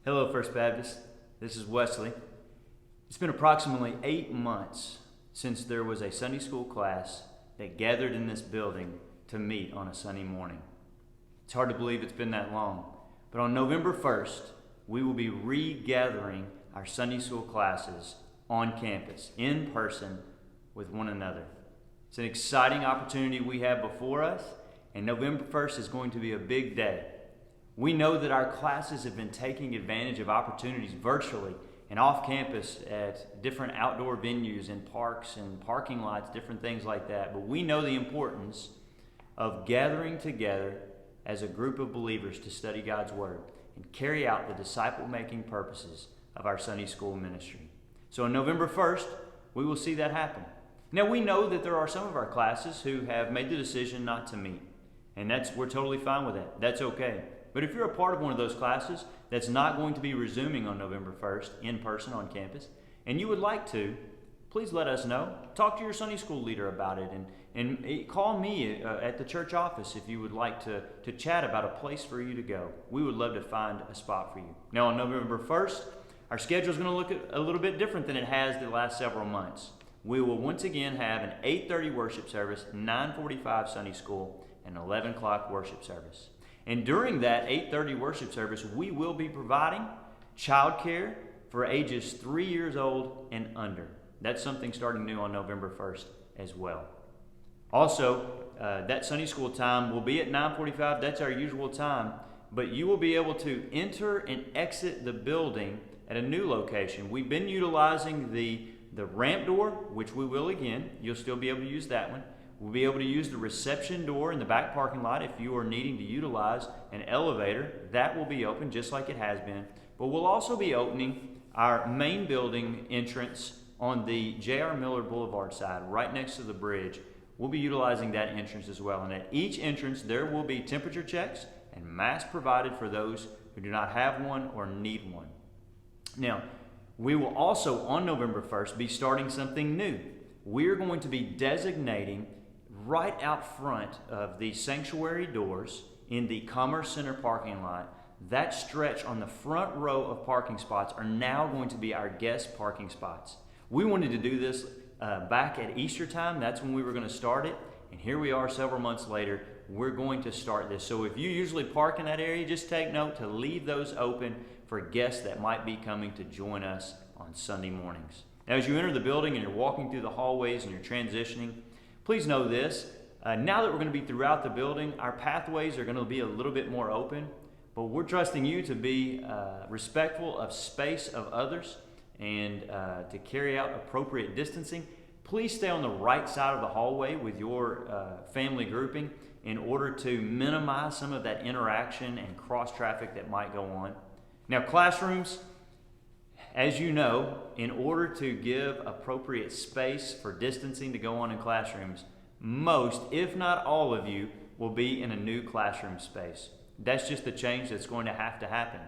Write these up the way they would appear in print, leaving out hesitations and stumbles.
Hello, First Baptist. This is Wesley. It's been approximately 8 months since there was a Sunday school class that gathered in this building to meet on a Sunday morning. It's hard to believe it's been that long, but on November 1st, we will be regathering our Sunday school classes on campus, in person, with one another. It's an exciting opportunity we have before us, and November 1st is going to be a big day. We know that our classes have been taking advantage of opportunities virtually and off campus at different outdoor venues and parks and parking lots, different things like that. But we know the importance of gathering together as a group of believers to study God's Word and carry out the disciple-making purposes of our Sunday school ministry. So on November 1st, we will see that happen. Now we know that there are some of our classes who have made the decision not to meet, and we're totally fine with that. That's okay. But if you're a part of one of those classes that's not going to be resuming on November 1st in person on campus, and you would like to, please let us know. Talk to your Sunday school leader about it, and call me at the church office if you would like to chat about a place for you to go. We would love to find a spot for you. Now on November 1st, our schedule is going to look a little bit different than it has the last several months. We will once again have an 8:30 worship service, 9:45 Sunday school, and 11 o'clock worship service. And during that 8:30 worship service, we will be providing childcare for ages 3 years old and under. That's something starting new on November 1st as well. Also, that Sunday school time will be at 9:45. That's our usual time. But you will be able to enter and exit the building at a new location. We've been utilizing the ramp door, which we will again. You'll still be able to use that one. We'll be able to use the reception door in the back parking lot if you are needing to utilize an elevator. That will be open just like it has been. But we'll also be opening our main building entrance on the J.R. Miller Boulevard side, right next to the bridge. We'll be utilizing that entrance as well. And at each entrance, there will be temperature checks and masks provided for those who do not have one or need one. Now, we will also, on November 1st, be starting something new. We're going to be designating right out front of the sanctuary doors in the Commerce Center parking lot. That stretch on the front row of parking spots are now going to be our guest parking spots. We wanted to do this back at Easter time. That's when we were going to start it. And here we are several months later. We're going to start this. So if you usually park in that area, just take note to leave those open for guests that might be coming to join us on Sunday mornings. Now, as you enter the building and you're walking through the hallways and you're transitioning, please know this. Now that we're going to be throughout the building, our pathways are going to be a little bit more open, but we're trusting you to be respectful of space of others and to carry out appropriate distancing. Please stay on the right side of the hallway with your family grouping in order to minimize some of that interaction and cross traffic that might go on. Now, classrooms, as you know, in order to give appropriate space for distancing to go on in classrooms, most, if not all of you, will be in a new classroom space. That's just the change that's going to happen.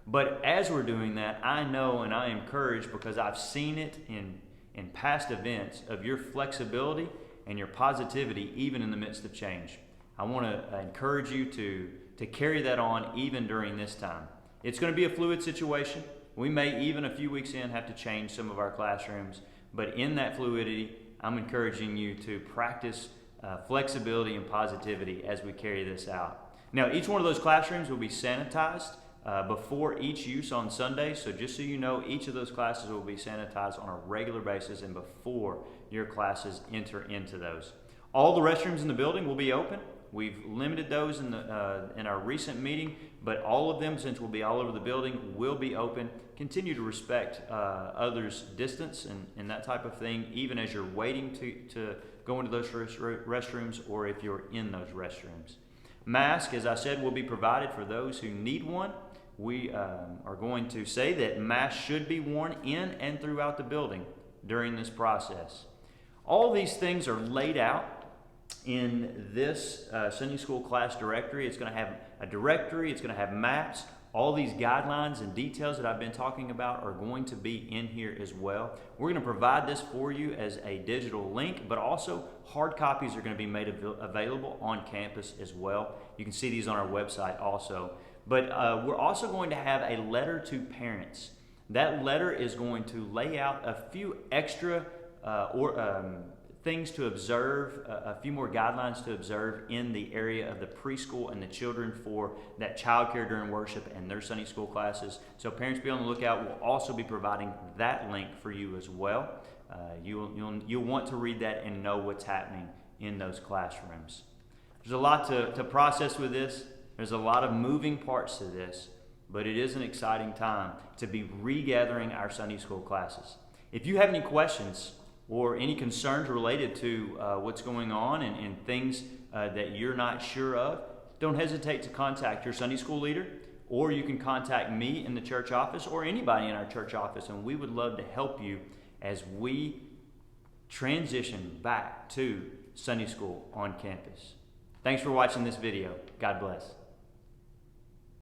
But as we're doing that, I know and I am encouraged because I've seen it in past events of your flexibility and your positivity even in the midst of change. I want to encourage you to carry that on even during this time. It's going to be a fluid situation. We may even a few weeks in have to change some of our classrooms, but in that fluidity, I'm encouraging you to practice flexibility and positivity as we carry this out. Now, each one of those classrooms will be sanitized before each use on Sunday, so just so you know, each of those classes will be sanitized on a regular basis and before your classes enter into those. All the restrooms in the building will be open. We've limited those in our recent meeting, but all of them, since we'll be all over the building, will be open. Continue to respect others' distance and that type of thing, even as you're waiting to go into those restrooms or if you're in those restrooms. Mask, as I said, will be provided for those who need one. We are going to say that masks should be worn in and throughout the building during this process. All these things are laid out in this Sunday school class directory. It's going to have a directory, it's going to have maps. All these guidelines and details that I've been talking about are going to be in here as well. We're going to provide this for you as a digital link, but also hard copies are going to be made available on campus as well. You can see these on our website also. But we're also going to have a letter to parents. That letter is going to lay out a few extra things to observe, a few more guidelines to observe in the area of the preschool and the children for that childcare during worship and their Sunday school classes. So parents, be on the lookout. We'll also be providing that link for you as well. You'll want to read that and know what's happening in those classrooms. There's a lot to process with this. There's a lot of moving parts to this, but it is an exciting time to be regathering our Sunday school classes. If you have any questions or any concerns related to what's going on and things that you're not sure of, don't hesitate to contact your Sunday school leader, or you can contact me in the church office or anybody in our church office, and we would love to help you as we transition back to Sunday school on campus. Thanks for watching this video. God bless.